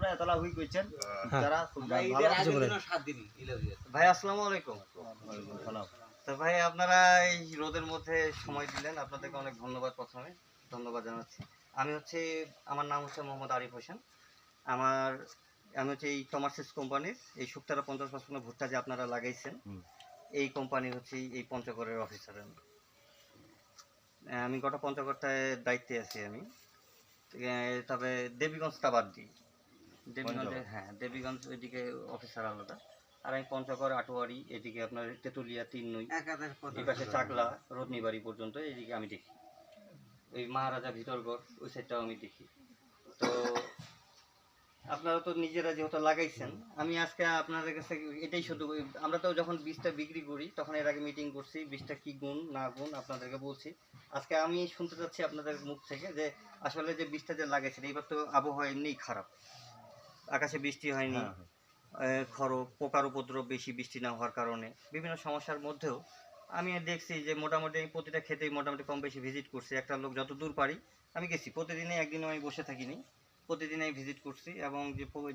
তোমরা এতলা হুই কইছেন যারা ভাই আসসালামু আলাইকুম। তো ভাই আপনারা এই রোদের মধ্যে সময় দিলেন, আপনাদেরকে অনেক ধন্যবাদ। প্রথমে ধন্যবাদ জানাচ্ছি। আমার নাম হচ্ছে মোহাম্মদ আরিফ হোসেন। আমি হচ্ছে এই কমার্সিস কোম্পানির এই শুক্তারা 50-55 ভুট্টা যে আপনারা লাগাইছেন, এই কোম্পানি হচ্ছে এই পঞ্চগড়ের অফিসার। আমি গোটা পঞ্চগড়টায় দায়িত্বে আছি আমি। তবে দেবীগঞ্জটা বাদ দিই, দেবীগঞ্জে দেবীগঞ্জ ওইদিকে অফিসার আলাদা। আর আমি পঞ্চগড়, আটোয়ারি, এদিকে আপনার তেঁতুলিয়া, 3 নই, এই পাশে চাকলা, রত্নীবাড়ি পর্যন্ত এইদিকে আমি দেখি। ওই মহারাজা ভিতরগড় ওই সাইডটাও আমি দেখি। তো আপনারা তো নিজেরা যেহেতু লাগাইছেন, আমি আজকে আপনাদের কাছে এটাই শুধু, আমরা তো যখন বীজটা বিক্রি করি তখন এর আগে মিটিং করছি, বীজটা কি গুণ না গুণ আপনাদেরকে বলছি। আজকে আমি শুনতে চাচ্ছি আপনাদের মুখ থেকে যে আসলে যে বীজটা যে লাগাইছেন, এবার তো আবহাওয়া এমনিই খারাপ, আকাশে বৃষ্টি হয়নি, খরক পোকার উপদ্রব বেশি, বৃষ্টি না হওয়ার কারণে বিভিন্ন সমস্যার মধ্যেও আমি দেখছি যে মোটামুটি প্রতিটা ক্ষেতেই মোটামুটি কম বেশি ভিজিট করছি। একটা লোক যত দূর পারি আমি গেছি, প্রতিদিনই, একদিনও আমি বসে থাকিনি, প্রতিদিনই ভিজিট করছি। এবং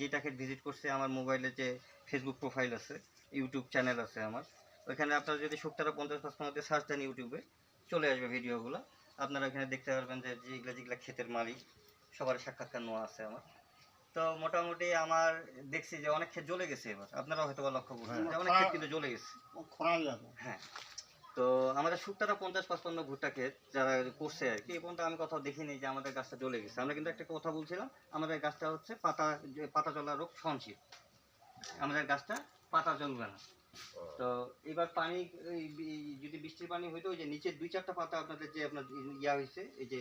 যেটা ক্ষেত ভিজিট করছি, আমার মোবাইলে যে ফেসবুক প্রোফাইল আছে, ইউটিউব চ্যানেল আছে আমার, ওইখানে আপনারা যদি শুক্তারা 50-55 সার্চ দেন ইউটিউবে চলে আসবে ভিডিওগুলো। আপনারা ওখানে দেখতে পারবেন যে যেগুলো যেগুলো ক্ষেতের মালিক সবার সাক্ষাৎকার নেওয়া আছে আমার। তো মোটামুটি আমার দেখছি যে অনেক ক্ষেত জ্বলে গেছে। এবার আপনারা হয়তো লক্ষ্য করছেন যে অনেক ক্ষেত কিন্তু জ্বলে গেছে। হ্যাঁ, তো আমাদের শুক্তারা 50-55 ভুট্টা ক্ষেত যারা করছে আর কি, এই পর্যন্ত আমি কোথাও দেখিনি যে আমাদের গাছটা জ্বলে গেছে। আমরা কিন্তু একটা কথা বলছিলাম, আমাদের গাছটা হচ্ছে পাতা জ্বলা রোগ সহনশীল, আমাদের গাছটা পাতা জ্বলবে না। তো এবার পানি যদি বৃষ্টির পানি হইতো, ওই যে নিচে 2-4টা পাতা আপনাদের যে আপনার ইয়া হয়েছে, এই যে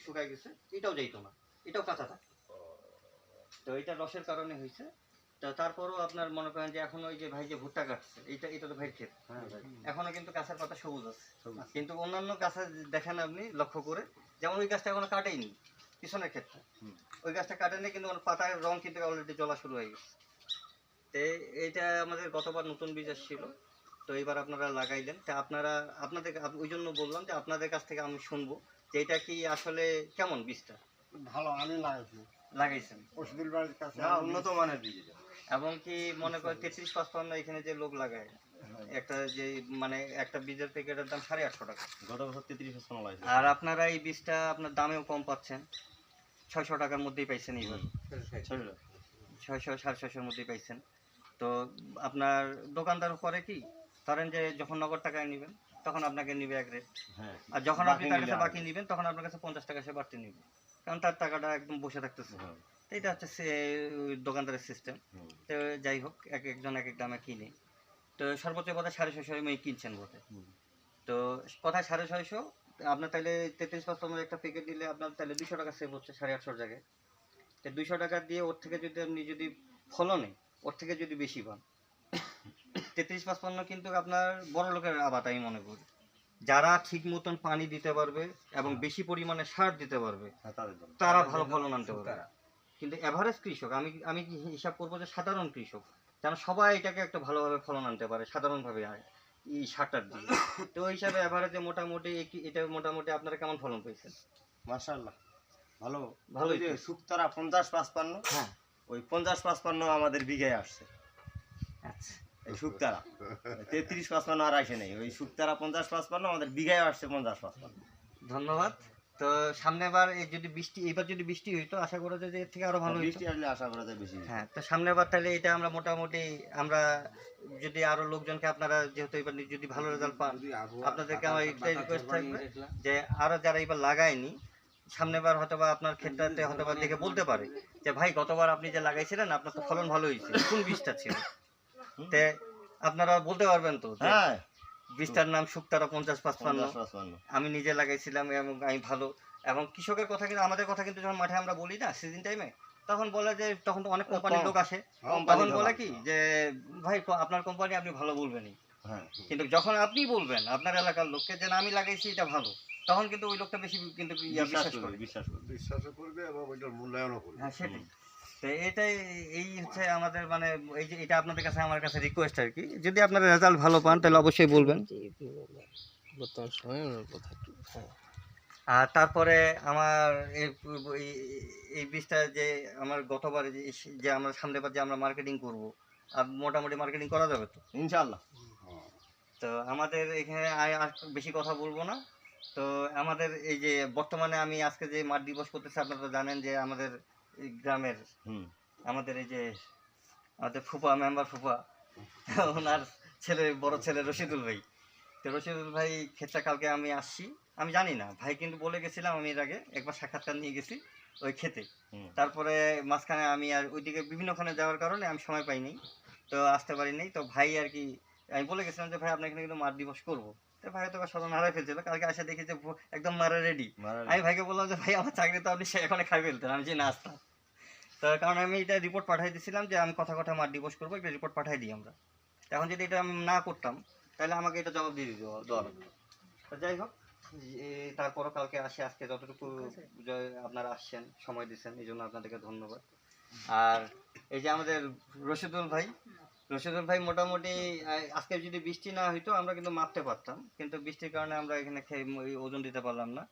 শুকায় গেছে, এটাও যাইতো না, এটাও কাঁচা থাকে। তো এটা রসের কারণে হয়েছে। তো তারপরও আপনার মনে করেন যে এখন ওই যে ভাই যে ভুট্টা কাটছে, এটা তো ভাইয়ের ক্ষেত, এখনো কিন্তু গাছের পাতা সবুজ আছে। কিন্তু অন্যান্য গাছে দেখেন আপনি লক্ষ্য করে, যেমন ওই গাছটা এখনো কাটেইনি, পিছনের ক্ষেত্রে ওই গাছটা কাটেনি, কিন্তু পাতার রং কিন্তু অলরেডি জ্বলা শুরু হয়ে গেছে। তো এইটা আমাদের গতবার নতুন বীজ আসছিল, তো এবার আপনারা লাগাইলেন। তা আপনাদের ওই জন্য বললাম যে আপনাদের কাছ থেকে আমি শুনবো যে এটা কি আসলে কেমন বীজটা। ভালো, আমি লাগাইছেন ওষুধের বাড়ির কাছে উন্নত মানের বীজ। এবং কি মনে করেন 33-55 এখানে যে লোক লাগায়, একটা যে মানে একটা বীজের প্যাকেটের দাম 850 টাকা, গত বছর 33-55 লাগছে। আর আপনারা এই বীজটা আপনার দামেও কম পাচ্ছেন, 600 টাকার মধ্যেই পাইছেন। এবার 600-650-র মধ্যেই পাইছেন। তো আপনার দোকানদার করে কি, ধরেন যে যখন নগদ টাকায় নেবেন তখন আপনাকে নিবে এক রেট, আর যখন আপনি তার কাছে বাকি নেবেন তখন আপনার কাছে 50 টাকা সে বাড়তি নেবে, কারণ তার টাকাটা একদম বসে থাকতেছে। তো এটা হচ্ছে দোকানদারের সিস্টেম। তো যাই হোক, একজন এক এক দামে কিনে, তো সর্বোচ্চ কথা 650 কিনছেন বোধ। তো কথায় 650, আপনার তাহলে 33-55 একটা প্যাকেট দিলে আপনার তাহলে 200 টাকা সেভ হচ্ছে 850 জায়গায়। তো 200 টাকা দিয়ে ওর থেকে যদি আপনি যদি ফলনে ওর থেকে যদি বেশি পান, 33-55 কিন্তু আপনার বড় লোকের আবাদ আমি মনে করি। যারা ঠিক মতন পানি দিতে পারবে এবং বেশি পরিমাণে সার দিতে পারবে তারা ভালো ফলন আনতে পারবে। কিন্তু এভারেজ কৃষক, আমি হিসাব করবো যে সাধারণ কৃষক, যেন সবাই এটাকে একটা ভালোভাবে ফলন আনতে পারে সাধারণভাবে এই সারটার দিয়ে। তো ওই হিসাবে এভারেজে মোটামুটি এটা মোটামুটি আপনারা কেমন ফলন পেয়েছেন? মাশাআল্লাহ ভালো ভালোই। যে শুক্তারা 50-55, হ্যাঁ, ওই 50-55 আমাদের বিঘায় আসছে। আচ্ছা, এই শুক্তারা 33-55 আর আসে নেই, ওই শুক্তারা 50-55 আমাদের বিঘায় আসছে 50-55। ধন্যবাদ। তো সামনেবার যদি বৃষ্টি, এবার যদি বৃষ্টি হইতো আশা করা যায় যে এর থেকে আরো ভালো হইতো। বৃষ্টি আসলে আশা করা যায় বেশি। হ্যাঁ, তো সামনেবার তাহলে এটা আমরা মোটামুটি আমরা যদি আরো লোকজনকে, আপনারা যেহেতু এবার যদি ভালো রেজাল্ট পান, আপনাদেরকে আমার একটাই রিকোয়েস্ট থাকবে যে আরো যারা এবার লাগায়নি, সামনেবার হয়তোবা আপনার ক্ষেত্রে হয়তোবা দেখে বলতে পারে যে ভাই গতবার আপনি যে লাগাইছিলেন আপনার তো ফলন ভালো হয়েছে, কোন বীজটা ছিল। তে আপনারা বলতে পারবেন তো? হ্যাঁ, বীজটার নাম শুক্তারা 50-55, আমি নিজে লাগাইছিলাম এবং আমি ভালো। এবং কৃষকের কথা কিন্তু, আমাদের কথা কিন্তু যখন মাঠে আমরা বলি না সিজন টাইমে, তখন বলে যে তখন তো অনেক কোম্পানির লোক আসে, তখন বলে কি যে ভাই আপনার কোম্পানি আপনি ভালো বলবেনই, কিন্তু যখন আপনি বলবেন আপনার এলাকার লোককে যে আমি লাগাইছি এটা ভালো, তখন কিন্তু ওই লোকটা বেশি কিন্তু বিশ্বাস করবে এবং ওইটার মূল্যায়নও করবে। হ্যাঁ, সেটাই। তো এটাই, এই হচ্ছে আমাদের মানে এই যে এটা আপনাদের কাছে আমার কাছে রিকোয়েস্ট আর কি, যদি আপনারা রেজাল্ট ভালো পান তাহলে অবশ্যই বলবেন। বর্তমান সময় কথা একটু আর তারপরে আমার এই বীজটা যে আমার গতবারে যে আমরা সামনেবার যে আমরা মার্কেটিং করব, আর মোটামুটি মার্কেটিং করা যাবে তো ইনশাআল্লাহ। তো আমাদের এখানে আর বেশি কথা বলবো না। তো আমাদের এই যে বর্তমানে আমি আজকে যে মাঠ দিবস করতেছি, আপনারা তো জানেন যে আমাদের এই গ্রামের আমাদের এই যে আমাদের ফুপা মেম্বার ফুপা ওনার ছেলে বড় ছেলে রশিদুল ভাই। তো রশিদুল ভাই ক্ষেতটা কালকে আমি আসছি, আমি জানি না ভাই, কিন্তু বলে গেছিলাম আমি এর আগে একবার সাক্ষাৎকার নিয়ে গেছি ওই খেতে। তারপরে মাঝখানে আমি আর ওইদিকে বিভিন্নখানে যাওয়ার কারণে আমি সময় পাইনি, তো আসতে পারিনি। তো ভাই আর কি আমি বলে গেছিলাম যে ভাই আপনার এখানে কিন্তু মাঠ দিবস করবো। তো ভাই তো স্মরণ হারাই ফেলছিল, কালকে আসে দেখি যে একদম মারা রেডি। আমি ভাইকে বললাম যে ভাই আমার চাকরি তো আপনি এখানে খাই ফেলতেন, আমি যে না আসতাম। তো কারণ আমি এটা রিপোর্ট পাঠিয়ে দিয়েছিলাম যে আমি কথা কথা মাঠ দিবস করবো, একটা রিপোর্ট পাঠিয়ে দিই আমরা। এখন যদি এটা আমি না করতাম তাহলে আমাকে এটা জবাব দিয়ে দেওয়া লাগতো। তো যাই হোক, তারপরও কালকে আসি, আজকে যতটুকু আপনারা আসছেন সময় দিচ্ছেন এই জন্য আপনাদেরকে ধন্যবাদ। আর এই যে আমাদের রশিদুল ভাই মোটামুটি আজকে যদি বৃষ্টি না হইতো আমরা কিন্তু মাপতে পারতাম, কিন্তু বৃষ্টির কারণে আমরা এখানে ওজন দিতে পারলাম না।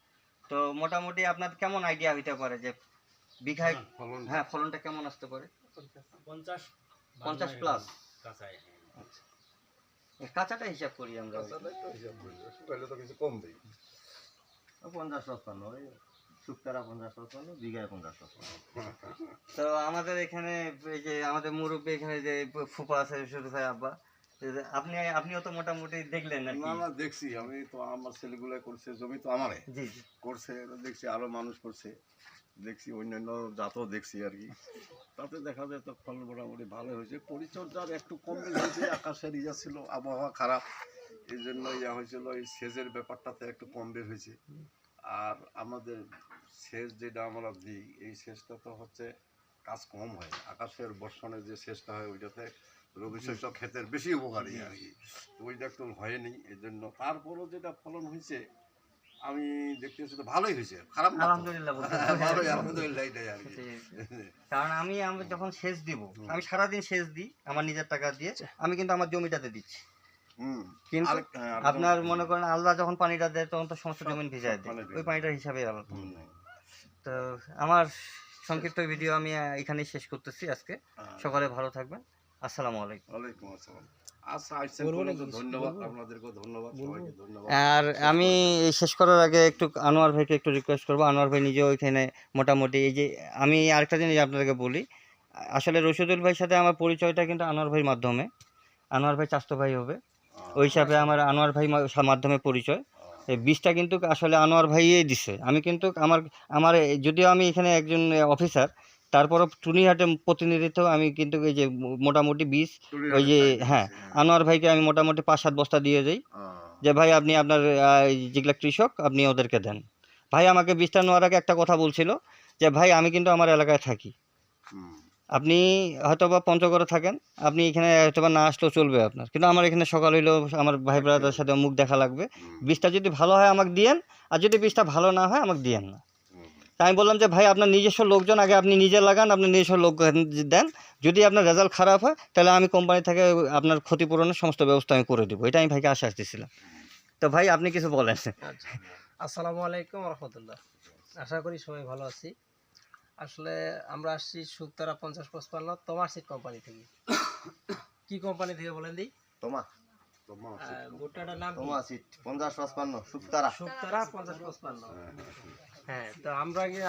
তো মোটামুটি আপনার কেমন আইডিয়া হইতে পারে যে বিঘায় হ্যাঁ ফলনটা কেমন আসতে পারে? 50 প্লাস। আচ্ছা, কাঁচাটা হিসাব করি আমরা, 50-55 ওই শুক্তারা 50-55 বিঘায় 50-55। তো আমাদের এখানে এই যে আমাদের মুরব্বী এখানে যে ফুপা আছে শুধু ভাই আব্বা, আপনিও তো মোটামুটি দেখলেন নাকি? না দেখছি, আমি তো আমার ছেলেগুলো করছে, জমি তো আমারে জি জি করছে, দেখছি আরো মানুষ করছে, দেখছি অন্যান্য জাতও দেখছি আর কি। তাতে দেখা যায় তো ফল মোটামুটি ভালো হয়েছে। পরিচর্যার একটু কম হয়েছে, আকাশের ইয়া ছিল, আবহাওয়া খারাপ, এই জন্য ইয়া হয়েছিল। এই সেচের ব্যাপারটাতে একটু কম বের হয়েছে। আর আমাদের সেচ যেটা আমরা দিই, এই সেচটা তো হচ্ছে কাজ কম হয়, আকাশের বর্ষণের যে সেচটা হয় ওইটাতে রবি শস্য ক্ষেতের বেশি উপকারী আর কি, ওইটা একটু হয়নি। এই জন্য তারপরও যেটা ফলন হয়েছে আমি দেখতেছি তো ভালোই হয়েছে, খারাপ না। আলহামদুলিল্লাহ বলতে ভালোই, আলহামদুলিল্লাহ, এটাই আর কি। কারণ আমি যখন সেচ দিব, আমি সারাদিন সেচ দিই আমার নিজের টাকা দিয়ে, আমি কিন্তু আমার জমিটাতে দিচ্ছি। কিন্তু আপনার মনে করেন আল্লাহ যখন পানিটা দেয় তখন তো সমস্ত জমিন ভিজায় দেয়, ওই পানিটার হিসাবে আলাদা। তো আমার সংক্ষিপ্ত ভিডিও আমি এখানেই শেষ করতেছি আজকে। সকালে ভালো থাকবেন, আসসালামু আলাইকুম। ওয়ালাইকুম আসসালাম। আচ্ছা, ধন্যবাদ, আপনাদেরকেও ধন্যবাদ, সবাইকে ধন্যবাদ। আর আমি এই শেষ করার আগে একটু আনোয়ার ভাইকে একটু রিকোয়েস্ট করবো। আনোয়ার ভাই নিজেও ওইখানে মোটামুটি এই যে আমি আরেকটা জিনিস আপনাদেরকে বলি, আসলে রশিদুল ভাইয়ের সাথে আমার পরিচয়টা কিন্তু আনোয়ার ভাইয়ের মাধ্যমে। আনোয়ার ভাই চাচাতো ভাই হবে, ওই হিসাবে আমার আনোয়ার ভাই মাধ্যমে পরিচয়। এই বীজটা কিন্তু আসলে আনোয়ার ভাইই দিছে। আমি কিন্তু আমার যদিও আমি এখানে একজন অফিসার, তারপরও টুনিহাটে প্রতিনিধিত্ব আমি কিন্তু এই যে মোটামুটি বীজ ওই যে হ্যাঁ আনোয়ার ভাইকে আমি মোটামুটি 5-7 বস্তা দিয়ে যাই, যে ভাই আপনি আপনার যেগুলো কৃষক আপনি ওদেরকে দেন। ভাই আমাকে বীজটা নেওয়ার আগে একটা কথা বলছিল যে ভাই আমি কিন্তু আমার এলাকায় থাকি, আপনি হয়তো বা পঞ্চগড়ে থাকেন, আপনি এখানে হয়তো বা না আসলেও চলবে আপনার, কিন্তু আমার এখানে সকাল হইলেও আমার ভাই ব্রাদারের সাথে মুখ দেখা লাগবে। বীজটা যদি ভালো হয় আমাকে দিয়েন, আর যদি বীজটা ভালো না হয় আমাকে দিয়েন না। তাই আমি বললাম যে ভাই আপনার নিজস্ব লোকজন আগে আপনি নিজে লাগান, আপনি নিজস্ব লোক দেন, যদি আপনার রেজাল্ট খারাপ হয় তাহলে আমি কোম্পানি থেকে আপনার ক্ষতিপূরণের সমস্ত ব্যবস্থা আমি করে দেবো। এটা আমি ভাইকে আশ্বাস দিয়েছিলাম। তো ভাই আপনি কিছু বলেন। আসসালামু আলাইকুম রহমতুল্লাহ, আশা করি সবাই ভালো আছি। আসলে আমরা আসছি শুক্তারা 50-55 তোমার সিট কোম্পানি থেকে। কি কোম্পানি থেকে বলেন দিই? ভুট্টাটার নাম তোমার সিট 50-55 শুক্তারা। শুক্তারা 50-55। হ্যাঁ, তো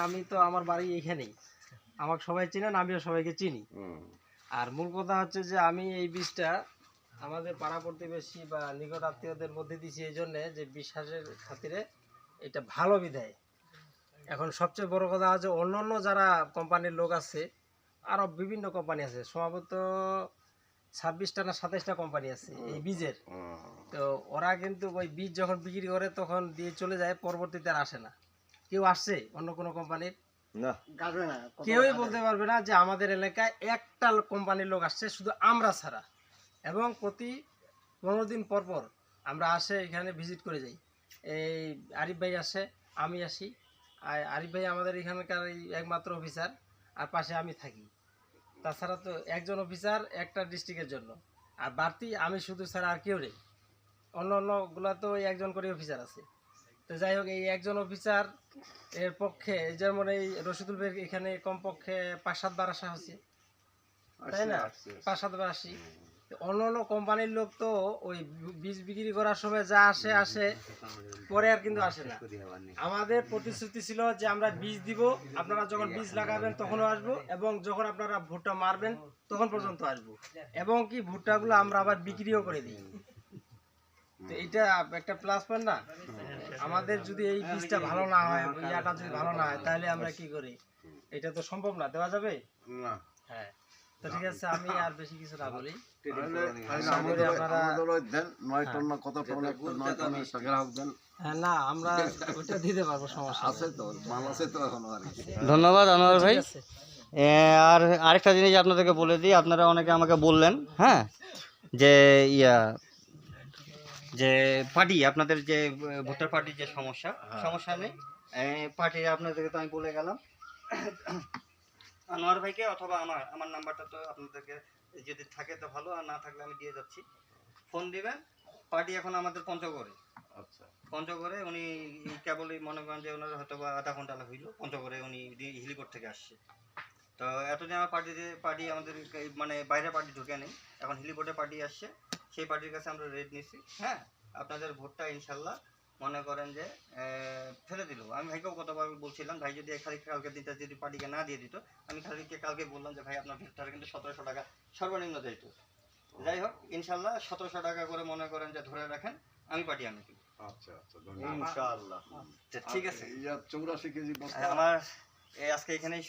আমি তো আমার বাড়ি এইখানেই, আমাকে সবাই চিনেন, আমিও সবাইকে চিনি। আর মূল কথা হচ্ছে যে আমি এই বীজটা আমাদের পাড়া প্রতিবেশী বা নিকট আত্মীয়দের মধ্যে দিচ্ছি এই জন্যে যে বিশ্বাসের খাতিরে এটা ভালো বিধায়। এখন সবচেয়ে বড় কথা হচ্ছে অন্য যারা কোম্পানির লোক আছে, আরও বিভিন্ন কোম্পানি আছে, সম্ভবত 26টা না 27টা কোম্পানি আছে এই বীজের। তো ওরা কিন্তু ওই বীজ যখন বিক্রি করে তখন দিয়ে চলে যায়, পরবর্তীতে আর আসে না। কেউ আসছে অন্য কোনো কোম্পানির? না, কেউই বলতে পারবে না যে আমাদের এলাকায় একটা কোম্পানির লোক আসছে, শুধু আমরা ছাড়া। এবং প্রতি 15 দিন পর পর আমরা আসে এখানে ভিজিট করে যাই। এই আরিফ ভাই আসে, আমি আসি। আর আরিফ ভাই আমাদের এখানকার একমাত্র অফিসার, আর পাশে আমি থাকি। তাছাড়া তো একজন অফিসার একটা ডিস্ট্রিক্টের জন্য, আর বাড়তি আমি শুধু ছাড়া আর কেউ নেই। অন্যগুলা তো একজন করে অফিসার আছে। তো তো যাই হোক, এই একজন অফিসার এর পক্ষে যেমন এই রশিদুল ভাই এখানে কমপক্ষে 5-7 বার আসা হচ্ছে, তাই না? 5-7 বার আসি। অন্য অন্য কোম্পানির লোক তো ওই বীজ বিক্রি করার সময় যা আসে পরে আর কিন্তু আসে না। আমাদের প্রতিশ্রুতি ছিল যে আমরা বীজ দিব, আপনারা যখন বীজ লাগাবেন তখনও আসবো, এবং যখন আপনারা ভুট্টা মারবেন তখন পর্যন্ত আসবো, এবং কি ভুট্টাগুলো আমরা আবার বিক্রিও করে দিই। তো এটা একটা প্লাস পয়েন্ট না? আমাদের যদি এই বীজটা ভালো না হয়, ইয়াটা যদি ভালো না হয়, তাহলে আমরা কি করি? এটা তো সম্ভব না, দেওয়া যাবে না হ্যাঁ। তো ঠিক আছে, আমি আর বেশি কিছু না বলি। আমাদের ওই দেন 9 টন না কত টন, একটা 9 টনের গ্রাহক দেন। হ্যাঁ, না আমরা ওইটা দিতে পারবো, সমস্যা আছে তো, মাল আছে তো এখনো আর কি। ধন্যবাদ আনোয়ার ভাই। আছে। আর আরেকটা জিনিস আপনাদেরকে বলে দিই, আপনারা অনেকে আমাকে বললেন, হ্যাঁ, যে যে পার্টি আপনাদের যে ভোটার পার্টির যে সমস্যা নেই, পার্টি আপনাদেরকে তো আমি বলে গেলাম। আনোয়ার ভাইকে অথবা আমার নাম্বারটা তো আপনাদেরকে যদি থাকে তো ভালো, আর না থাকলে আমি দিয়ে যাচ্ছি, ফোন দিবেন। পার্টি এখন আমাদের পঞ্চগড়ে, আচ্ছা পঞ্চগড়ে উনি কেবলই মনে করেন যে ওনার হয়তো বা আধা ঘন্টা হইলো, পঞ্চগড়ে উনি হিলিকোট থেকে আসছে। তো এতদিন আমার পার্টি আমাদের মানে বাইরে পার্টি ঢুকে নেই, এখন হিলিকোটে পার্টি আসছে, সেই পার্টির কাছে আমরা রেড নিছি। হ্যাঁ, আপনাদের ভোটটা ইনশাল্লাহ মনে করেন যে ফেলে দিল। আমি ভাইকেও কতবার বলছিলাম, ভাই যদি কালকে দিতে যদি পার্টিকে না দিয়ে দিত, আমি কালকে বললাম যে ভাই আপনার ভোটটা কিন্তু 1700 টাকা সর্বনিম্ন দিত। যাই হোক, ইনশাল্লাহ 1700 টাকা করে মনে করেন যে ধরে রাখেন, আমি পার্টি আমি দিব। আচ্ছা আচ্ছা, ধন্যবাদ। ইনশাআল্লাহ। ঠিক আছে, 84 কেজি বস্তা আমার আজকে এখানেই